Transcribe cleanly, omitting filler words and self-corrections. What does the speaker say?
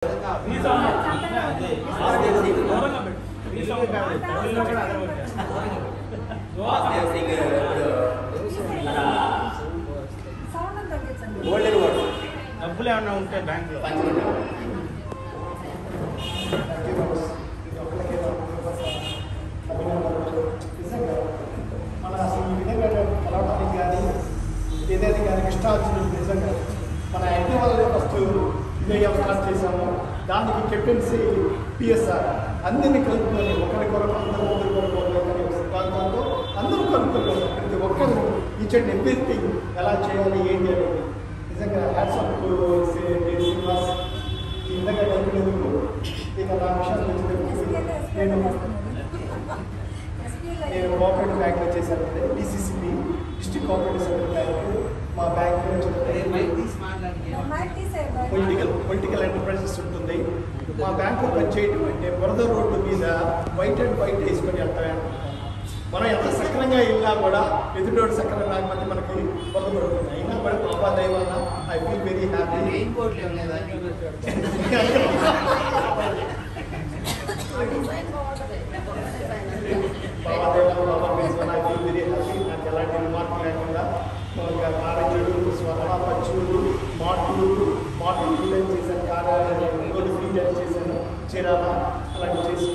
డబ్బులు ఏమన్నా ఉంటే బ్యాంకులో మన అసలు ఈ విధంగా కలవడానికి కానీ ఏదైతే కానీ ఇష్టార్జునుడు నిజంగా మన ఎన్ని వాళ్ళే ఫస్ట్ ఇదే స్టార్ట్ చేశాము. దానికి కెప్టెన్సీ పిఎస్ఆర్ అందరినీ కలుపుకొని ఒకరి కొరకు అందరూ కొరకు సిద్ధాంతాలతో అందరూ కలుపుకొని ప్రతి ఒక్కరు ఈచ్ అండ్ ఎవ్రీథింగ్ ఎలా చేయాలి ఏంటి అనేది నిజంగా హ్యాట్స్ ఆఫ్ శ్రీనివాస్ ఈ విధంగా కలిపినందుకు. ఇక నా విషయాలు నేను కోఆపరేటివ్ బ్యాంక్లో చేశాను. DCCB district cooperative centre bank మా బ్యాంక్ పొలిటికల్ ఎంటర్ప్రైజెస్ ఉంటుంది. మా బ్యాంకులో పనిచేయటం అంటే బురద రోడ్డు మీద వైట్ అండ్ వైట్ వేసుకొని వెళ్తామే. మనం ఎంత సక్రంగా వెళ్ళినా కూడా ఎదుటోడు సక్రం లేకపోతే మనకి బురద పడుతుంది. అయినా కూడా బాబా దయ వల్ల ఐ ఫీల్ వెరీ హ్యాపీ. నాకు ఎలాంటి రిమార్క్ లేకుండా కాలేజీలు స్వతహా పచ్చులు మాటలు చేశాను. కార్యాలయాలు చేశాను. చీరాల అలాంటి చేసి